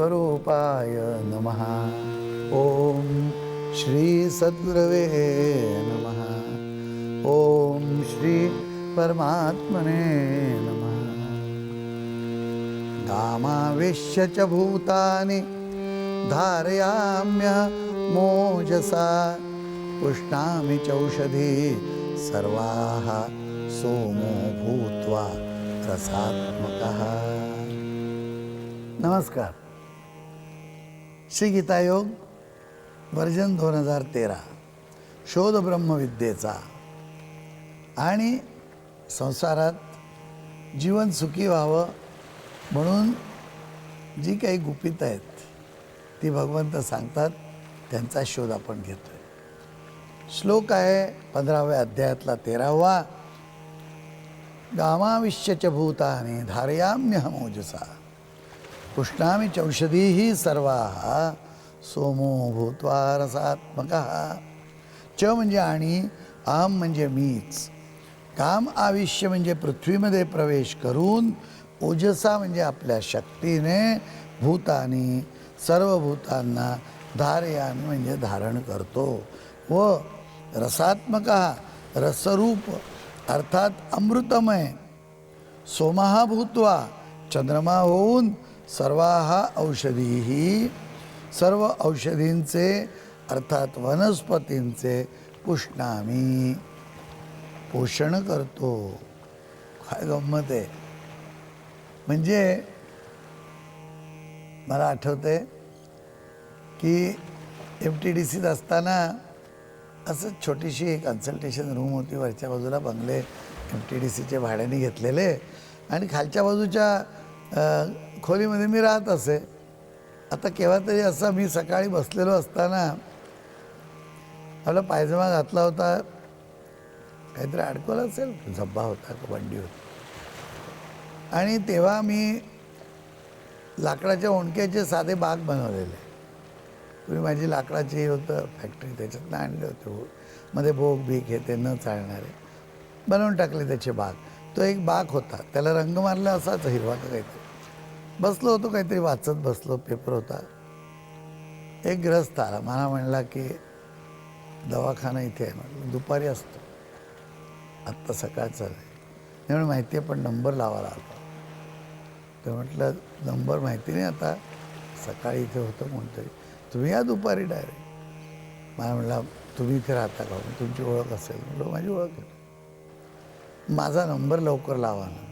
स्वरूपाय नमः. ओम श्री सद्गुरवे नमः. ओम श्री परमात्मने नमः. गामावेश्य च भूतानि धारयाम्य मोजसा पुष्णामि चौषधी सर्वाः सोमो भूत्वा रसात्मकः. नमस्कार. श्री गीतायोग वर्जन 2013 शोध ब्रह्मविद्येचा आणि संसारात जीवन सुखी व्हावं म्हणून जी काही गुपित आहेत ती भगवंत सांगतात, त्यांचा शोध आपण घेतोय. श्लोक आहे 15व्या अध्यायातला 13वा. गामाविश्यच भूतानि धारयाम्यहमोजसा पुष्णामि चौषधीः सर्वाः सोमो भूत्वा रसात्मकः. च म्हणजे आणि, अहम म्हणजे मीच, काम आविष्य म्हणजे पृथ्वीमध्ये प्रवेश करून, ओजसा म्हणजे आपल्या शक्तीने, भूतानी सर्व भूतांना, धारयामी म्हणजे धारण करतो, व रसात्मकः रसरूप अर्थात अमृतमय, सोमः भूत्वा चंद्रमा होऊन, सर्वाः औषधीही सर्व औषधींचे अर्थात वनस्पतींचे पुष्णामी पोषण करतो. काय गंमत आहे. म्हणजे मला आठवते की MTDCत असताना असं छोटीशी कन्सल्टेशन रूम होती. वरच्या बाजूला बंगले MTDCचे भाड्याने घेतलेले आणि खालच्या बाजूच्या खोलीमध्ये मी राहत असे. आता केव्हा तरी असं मी सकाळी बसलेलो असताना आपला पायजमा घातला होता, काहीतरी अडकवला असेल, झब्बा होता का बंडी होती, आणि तेव्हा मी लाकडाच्या ओंडक्याचे साधे बाग बनवलेले. तुम्ही माझी लाकडाची होतं फॅक्टरी, त्याच्यातनं आणले होते. मध्ये भोग बीक हे ते न चालणारे बनवून टाकले त्याचे बाग. तो एक बाग होता, त्याला रंग मारला असाच हिरवा का काहीतरी. बसलो होतो, काहीतरी वाचत बसलो, पेपर होता. एक ग्रस्त आला, मला म्हणला की दवाखाना इथे आहे. म्हटलं दुपारी असतो, आत्ता सकाळचं आहे. त्यामुळे माहिती आहे पण नंबर लावायला आलो. तर म्हटलं नंबर माहिती नाही, आता सकाळी इथे होतं कोणतरी, तुम्ही या दुपारी डायरेक्ट. मला म्हणला तुम्ही इथे राहता का, तुमची ओळख असेल. म्हटलं माझी ओळख आहे. माझा नंबर लवकर लावा ना,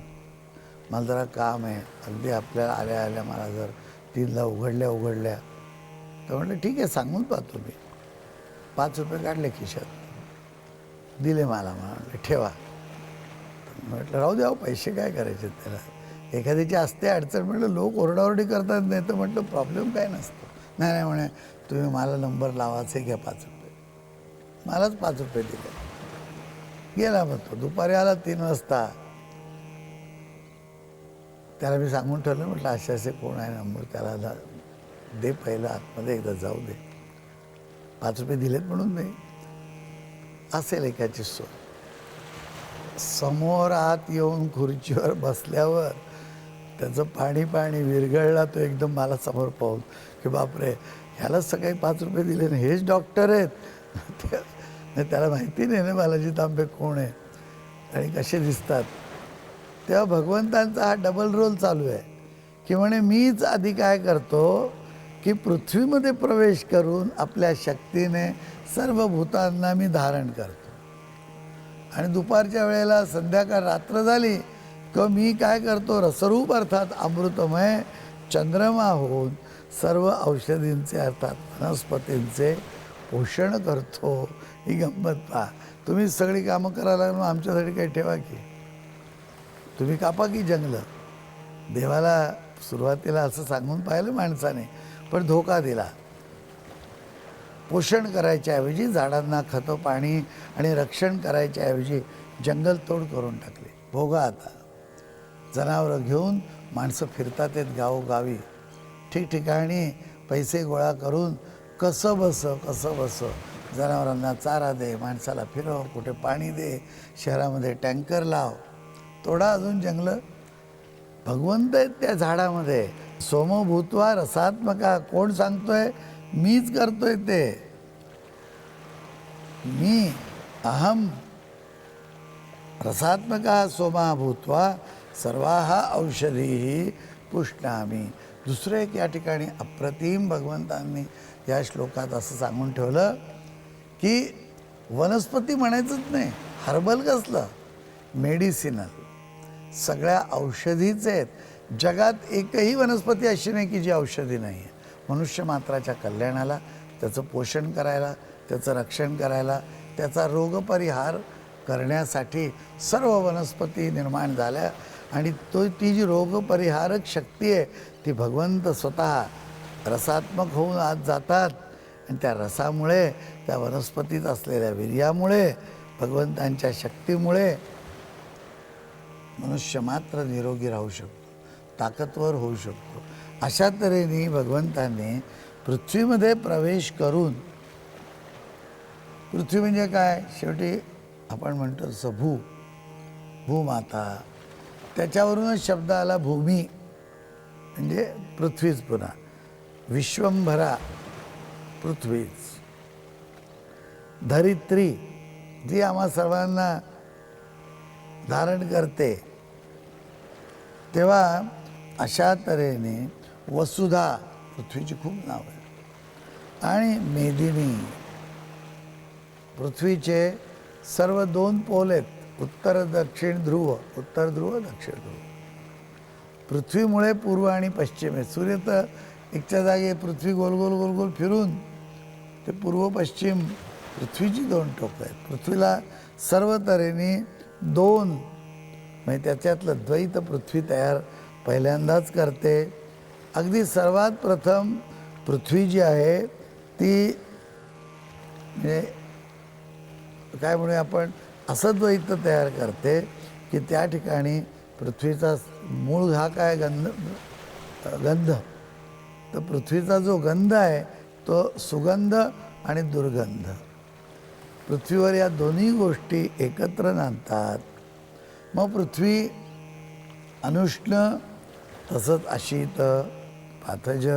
मला जरा काम आहे. अगदी आपल्याला आल्या आल्या मला जर 3ला उघडल्या तर म्हटलं ठीक आहे, सांगून पाहतो मी. 5 रुपये काढले खिशात, दिले मला. म्हटलं ठेवा. म्हटलं राहू द्या, पैसे काय करायचे त्याला, एखाद्याची असते अडचण. म्हटलं लोक ओरडाओरडी करतात, नाही तर म्हटलं प्रॉब्लेम काय नसतो. नाही म्हणे तुम्ही मला नंबर लावायचे घ्या 5 रुपये. मलाच 5 रुपये दिले. गेला मग तो. दुपारी आला 3 वाजता. त्याला मी सांगून ठेवलं, म्हटलं असे असे कोण आहे नंबर, त्याला दे पहिलं, आतमध्ये एकदा जाऊ दे. 5 रुपये दिलेत म्हणून नाही, असेल एकाची सोय. समोर आत येऊन खुर्चीवर बसल्यावर त्याचं पाणी विरघळला. तो एकदम मला समोर पाहून की बापरे, ह्यालाच सकाळी 5 रुपये दिले ना, हेच डॉक्टर आहेत. त्याला माहिती नाही ना बालाजी तांबे कोण आहे आणि कसे दिसतात. तेव्हा भगवंतांचा हा डबल रोल चालू आहे की म्हणे मीच आधी काय करतो की पृथ्वीमध्ये प्रवेश करून आपल्या शक्तीने सर्व भूतांना मी धारण करतो. आणि दुपारच्या वेळेला संध्याकाळ रात्र झाली की मी काय करतो, रसरूप अर्थात अमृतमय चंद्रमा होऊन सर्व औषधींचे अर्थात वनस्पतींचे पोषण करतो. ही गंमत पहा. तुम्ही सगळी कामं करायला लागलो, आमच्यासाठी काही ठेवा की, तुम्ही कापा की जंगलं. देवाला सुरुवातीला असं सांगून पाहिलं माणसाने, पण धोका दिला. पोषण करायच्या ऐवजी झाडांना खतं पाणी आणि रक्षण करायच्या ऐवजी जंगल तोड करून टाकले. भोगा आता जनावरं घेऊन माणसं फिरतात आहेत गावोगावी, ठिकठिकाणी पैसे गोळा करून कसं बस जनावरांना चारा दे, माणसाला फिरव, कुठे पाणी दे, शहरामध्ये टँकर लाव, तोडा अजून जंगलं. भगवंत आहेत त्या झाडामध्ये, सोमो भूत्वा रसात्मका. कोण सांगतोय? मीच करतोय ते. मी अहम रसात्मका सोमा भूत्वा सर्वाः औषधीही पुष्णामी. दुसरं एक या ठिकाणी अप्रतिम भगवंतांनी या श्लोकात असं सांगून ठेवलं की वनस्पती म्हणायचंच नाही, हर्बल कसलं, मेडिसिनल, सगळ्या औषधीच आहेत. जगात एकही वनस्पती अशी नाही की जी औषधी नाही आहे. मनुष्य मात्राच्या कल्याणाला, त्याचं पोषण करायला, त्याचं रक्षण करायला, त्याचा रोगपरिहार करण्यासाठी सर्व वनस्पती निर्माण झाल्या. आणि ती जी रोगपरिहारक शक्ती आहे ती भगवंत स्वतः रसात्मक होऊन आत जातात. आणि त्या रसामुळे, त्या वनस्पतीत असलेल्या वीर्यामुळे, भगवंतांच्या शक्तीमुळे मनुष्य मात्र निरोगी राहू शकतो, ताकदवर होऊ शकतो. अशा तऱ्हेने भगवंतांनी पृथ्वीमध्ये प्रवेश करून, पृथ्वी म्हणजे काय, शेवटी आपण म्हणतो तसं भूमाता, त्याच्यावरूनच शब्द आला भूमी म्हणजे पृथ्वीच. पुन्हा विश्वंभरा पृथ्वीच. धरित्री जी आम्हा सर्वांना धारण करते. तेव्हा अशा तऱ्हेने वसुधा, पृथ्वीची खूप नाव आहे. आणि मेदिनी, पृथ्वीचे सर्व 2 पोल आहेत, उत्तर दक्षिण ध्रुव, उत्तर ध्रुव दक्षिण ध्रुव. पृथ्वीमुळे पूर्व आणि पश्चिम आहे. सूर्य तर एकच्या जागी, पृथ्वी गोल गोल गोल गोल फिरून ते पूर्व पश्चिम पृथ्वीची 2 टोकं आहेत. पृथ्वीला सर्व तऱ्हेने 2 म्हणजे त्याच्यातलं द्वैत पृथ्वी तयार पहिल्यांदाच करते. अगदी सर्वात प्रथम पृथ्वी जी आहे ती म्हणजे काय म्हणूया आपण, असं द्वैत तयार करते की त्या ठिकाणी पृथ्वीचा मूळ हा काय, गंध. तर पृथ्वीचा जो गंध आहे तो सुगंध आणि दुर्गंध. पृथ्वीवर या दोन्ही गोष्टी एकत्र नांदतात. मग पृथ्वी अनुष्ण, तसंच अशीत, पाथज,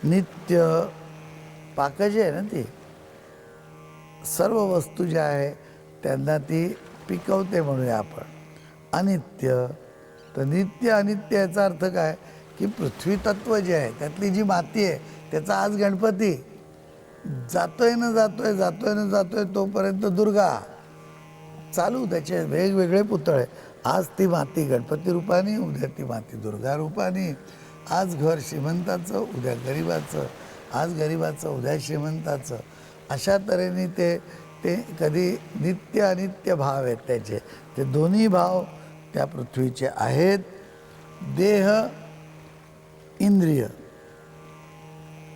नित्य, पाकज आहे ना ती, सर्व वस्तू ज्या आहे त्यांना ती पिकवते म्हणूया आपण. अनित्य, तर नित्य अनित्य याचा अर्थ काय की पृथ्वी तत्व जे आहे त्यातली जी माती आहे त्याचा आज गणपती जातोय ना जातोय, जातोय ना जातोय, तोपर्यंत दुर्गा चालू, त्याचे वेगवेगळे पुतळे. आज ती माती गणपती रूपाने, उद्या ती माती दुर्गा रूपाने. आज घर श्रीमंताचं, उद्या गरिबाचं, आज गरिबाचं, उद्या श्रीमंताचं. अशा तऱ्हेने ते कधी नित्य अनित्य भाव आहेत त्याचे. ते दोन्ही भाव त्या पृथ्वीचे आहेत. देह, इंद्रिय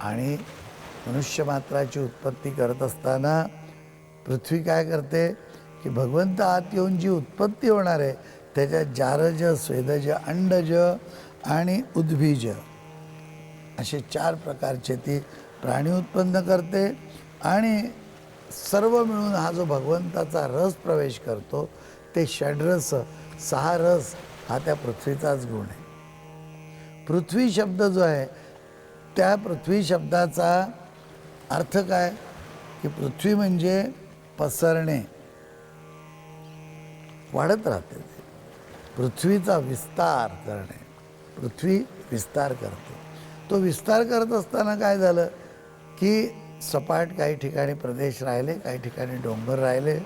आणि मनुष्य मात्राची उत्पत्ती करत असताना पृथ्वी काय करते की भगवंत आत येऊन जी उत्पत्ती होणार आहे त्याच्यात जारज, स्वेदज, अंडज आणि उद्भिज असे 4 प्रकारचे ती प्राणी उत्पन्न करते. आणि सर्व मिळून हा जो भगवंताचा रस प्रवेश करतो ते षड्रस, 6 रस हा त्या पृथ्वीचाच गुण आहे. पृथ्वी शब्द जो आहे त्या पृथ्वी शब्दाचा अर्थ काय की पृथ्वी म्हणजे पसरणे, वाढत राहते. पृथ्वीचा विस्तार करणे, पृथ्वी विस्तार करते. तो विस्तार करत असताना काय झालं की सपाट काही ठिकाणी प्रदेश राहिले, काही ठिकाणी डोंगर राहिले.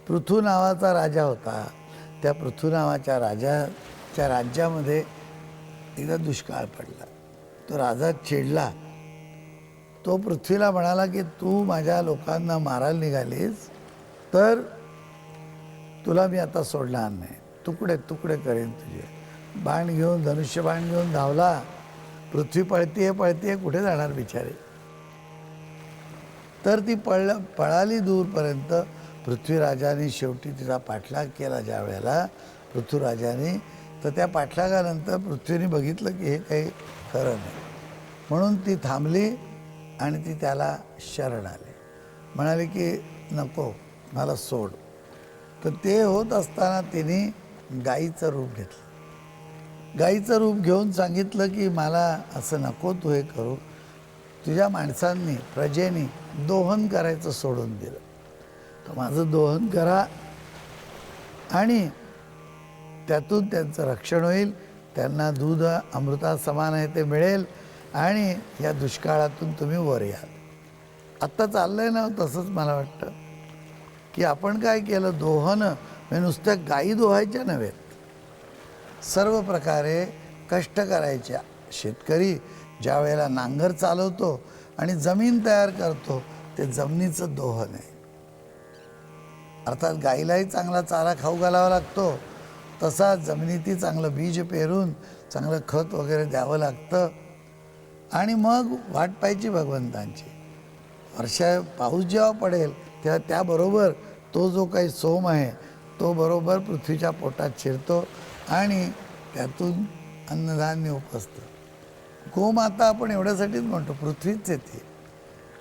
पृथू नावाचा राजा होता. त्या पृथू नावाच्या राजाच्या राज्यामध्ये एकदा दुष्काळ पडला. तो राजा चिडला. तो पृथ्वीला म्हणाला की तू माझ्या लोकांना मारायला निघालीस तर तुला मी आता सोडणार नाही, तुकडे तुकडे करेन तुझे. बाण घेऊन, धनुष्यबाण घेऊन धावला. पृथ्वी पळतीये पळतीये, कुठे जाणार बिचारे. तर ती पळाली दूरपर्यंत. पृथ्वीराजाने शेवटी तिचा पाठलाग केला ज्या वेळेला पृथ्वीराजाने, तर त्या पाठलागानंतर पृथ्वीने बघितलं की हे काही खरं नाही. म्हणून ती थांबली आणि ती त्याला शरण आली. म्हणाली की नको, मला सोड. तर ते होत असताना तिने गाईचं रूप घेतलं. गाईचं रूप घेऊन सांगितलं की मला असं नको तू हे करू. तुझ्या माणसांनी प्रजेनी दोहन करायचं सोडून दिलं, तर माझं दोहन करा आणि त्यातून त्यांचं रक्षण होईल, त्यांना दूध अमृता समान आहे ते मिळेल आणि या दुष्काळातून तुम्ही वर याल. आत्ता चाललंय ना तसंच मला वाटतं की आपण काय केलं, दोहन म्हणजे नुसत्या गायी दोहायच्या नव्हेत, सर्व प्रकारे कष्ट करायच्या. शेतकरी ज्या वेळेला नांगर चालवतो आणि जमीन तयार करतो ते जमिनीचं दोहन आहे. अर्थात गाईलाही चांगला चारा खाऊ घालावा लागतो, तसा जमिनीतही चांगलं बीज पेरून चांगलं खत वगैरे द्यावं लागतं आणि मग वाट पाहायची भगवंतांची. पाऊस जेव्हा पडेल तेव्हा त्याबरोबर तो जो काही सोम आहे तो बरोबर पृथ्वीच्या पोटात शिरतो आणि त्यातून अन्नधान्य उपसतं. गोमाता आपण एवढ्यासाठीच म्हणतो, पृथ्वीच येते.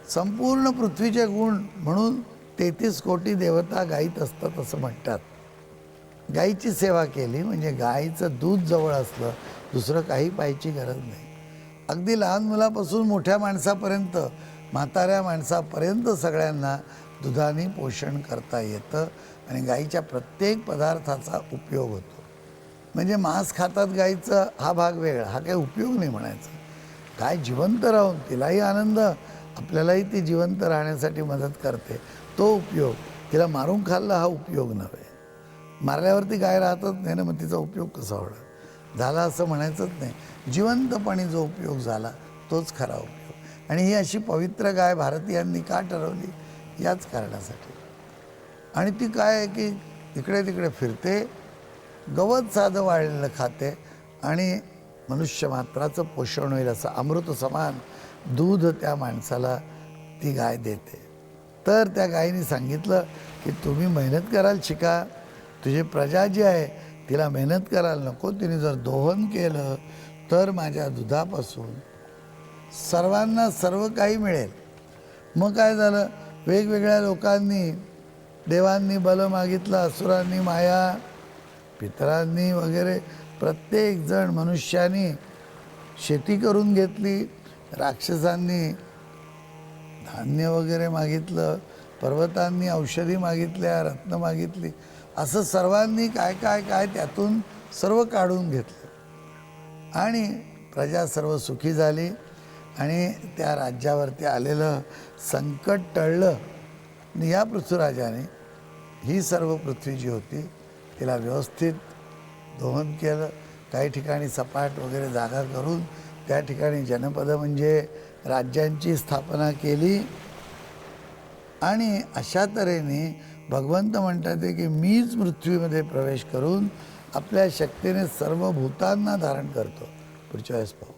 संपूर्ण पृथ्वीचे गुण म्हणून 33 कोटी देवता गायीत असतात असं म्हणतात. गाईची सेवा केली म्हणजे गाईचं दूध जवळ असलं, दुसरं काही पाहायची गरज नाही. अगदी लहान मुलापासून मोठ्या माणसापर्यंत, म्हाताऱ्या माणसापर्यंत सगळ्यांना दुधाने पोषण करता येतं आणि गाईच्या प्रत्येक पदार्थाचा उपयोग होतो. म्हणजे मांस खातात गाईचं हा भाग वेगळा, हा काही उपयोग नाही म्हणायचा. गाय जिवंत राहून तिलाही आनंद, आपल्यालाही ती जिवंत राहण्यासाठी मदत करते, तो उपयोग. तिला मारून खाल्ला हा उपयोग नव्हे. मारल्यावरती गाय राहतच नाही ना, मग तिचा उपयोग कसा होणार झाला असं म्हणायचंच नाही. जिवंतपणे जो उपयोग झाला तोच खरा उपयोग. आणि ही अशी पवित्र गाय भारतीयांनी का ठरवली, याच कारणासाठी. आणि ती काय आहे की इकडे तिकडे फिरते, गवत साधं वाळलेलं खाते आणि मनुष्य मात्राचं पोषण होईल असं अमृत समान दूध त्या माणसाला ती गाय देते. तर त्या गायीने सांगितलं की तुम्ही मेहनत कराल शिका, तुझी प्रजा जी आहे तिला मेहनत करायला नको. तिने जर दोहन केलं तर माझ्या दुधापासून सर्वांना सर्व काही मिळेल. मग काय झालं, वेगवेगळ्या लोकांनी, देवांनी बल मागितलं, असुरांनी माया, पितरांनी वगैरे प्रत्येकजण, मनुष्यानी शेती करून घेतली, राक्षसांनी धान्य वगैरे मागितलं, पर्वतांनी औषधी मागितल्या, रत्न मागितली, असं सर्वांनी काय काय काय त्यातून सर्व काढून घेतलं आणि प्रजा सर्व सुखी झाली आणि त्या राज्यावरती आलेलं संकट टळलं. आणि या पृथ्वीराजाने ही सर्व पृथ्वी जी होती तिला व्यवस्थित दोहन केलं. काही ठिकाणी सपाट वगैरे जागा करून त्या ठिकाणी जनपदं म्हणजे राज्यांची स्थापना केली. आणि अशा तऱ्हेने भगवंत म्हणतात की मीच पृथ्वीमध्ये प्रवेश करून आपल्या शक्तीने सर्व भूतांना धारण करतो. पुढच्या वेळेस पाहू.